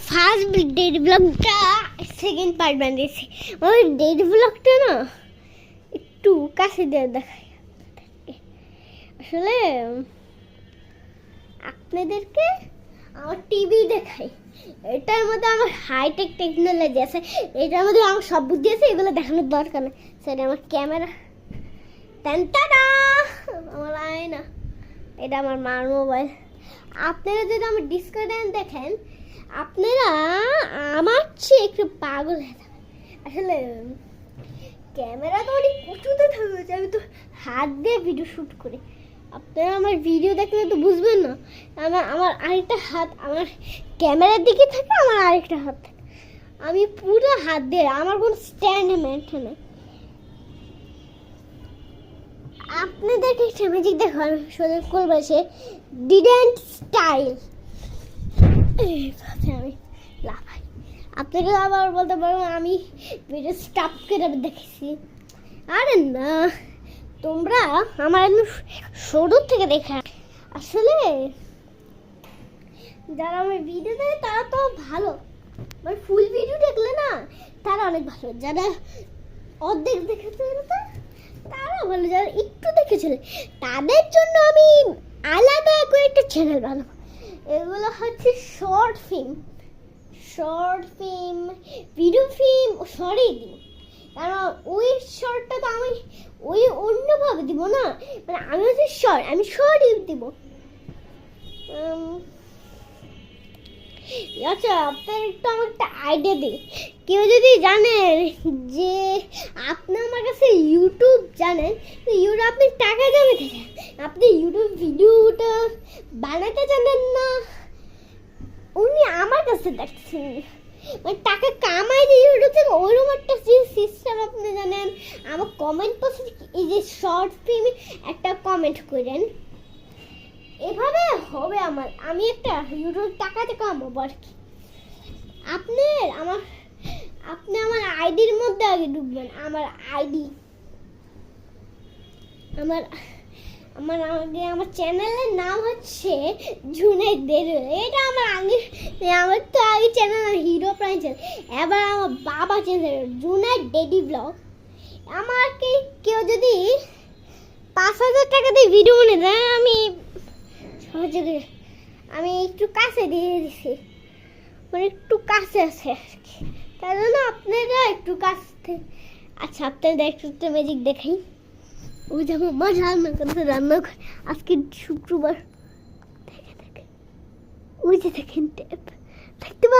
First date ব্লগটা second part বানিয়েছি। ওই ডেট ব্লগটা না একটু কাছে দিয়ে দেখাই আসলে আপনাদেরকে আমার টিভি দেখাই। এটার মধ্যে আমার হাইটেক টেকনোলজি আছে, এটার মধ্যে আমার সব বুদ্ধি আছে, এগুলো দেখানোর দরকার নেই। সেটা আমার ক্যামেরা, টাটা আমার আয়না, এটা আমার মার মোবাইল। আপনারা যদি আমার ডিসকাউন্ট দেখেন আপনারা আমার চেয়ে একটু পাগল হয়ে যাবেন। আসলে ক্যামেরা তো অনেক উঁচুতে থাকবে, আমি তো হাত দিয়ে ভিডিও শ্যুট করি। আপনারা আমার ভিডিও দেখলে তো বুঝবেন না। আমার আরেকটা হাত আমার ক্যামেরার দিকে থাকে, আমার আরেকটা হাত থাকে। আমি পুরো হাত দিয়ে, আমার কোনো স্ট্যান্ড মেনটেন নেই। আপনাদেরকে একটা ম্যাজিক দেখান সোজা করবো, সে ডিডেন্ট স্টাইল। আমি লাফাই, আপনাকে আবার বলতে পারবো আমি ভিডিও স্টপ করে দেখেছি। আরে না, তোমরা আমার শুরু থেকে দেখা। আসলে যারা আমার ভিডিও দেখে তারা তো ভালো, মানে ফুল ভিডিও দেখলে না তারা অনেক ভালো। যারা অর্ধেক দেখেছে তারা ভালো, যারা একটু দেখেছিল তাদের জন্য আমি আলাদা করে একটা চ্যানেল বানাবো। এগুলো হচ্ছে শর্ট ফিল্ম, ভিডিও ফিল্ম শর্টই দিব। কারণ ওই শর্টটা তো আমি ওই অন্যভাবে দিব না, মানে আমি হচ্ছে শর্ট দিব। আচ্ছা, আপনার একটু আমার একটা আইডিয়া দিই। কেউ যদি জানেন যে আপনি আমার কাছে ইউটিউব জানেন, তো ইউটিউব আপনি টাকা জমে থেকে আপনি ইউটিউব ভিডিওটা বানাতে জানেন না, উনি আমার কাছে দেখছেন, মানে টাকা কামাই যে ইউটিউব থেকে, ওইরকম একটা সিস্টেম আপনি জানেন, আমার কমেন্ট বক্সে এই যে শর্ট ফিল্মে একটা কমেন্ট করেন, এভাবে হবে আমার। আমি একটা ইউটিউব টাকাতে কামাবো আর কি। আপনি আমার আইডির মধ্যে আগে ঢুকবেন। আমার আইডি, আমার চ্যানেলের নাম হচ্ছে জুনাইদ দেরুল। এটা আমার তো আগে চ্যানেল হিরো প্রাইম চ্যানেল, এবার আমার বাবা চ্যানেল জুনাইদ ডেডি ব্লগ। আমাকে কেউ যদি 5,000 টাকা দিয়ে ভিডিও বানিয়ে দেয়, আমি একটু কাছে দিয়ে দিছি, মানে একটু কাছে আছে আর কি, তার জন্য আপনারা একটু কাছে। আচ্ছা, আপনাদের একটু ম্যাজিক দেখাই। ওই যে আমার মা রান্না করে আজকে শুক্রবার, দেখে ওই যে দেখেন ট্যাপ দেখতে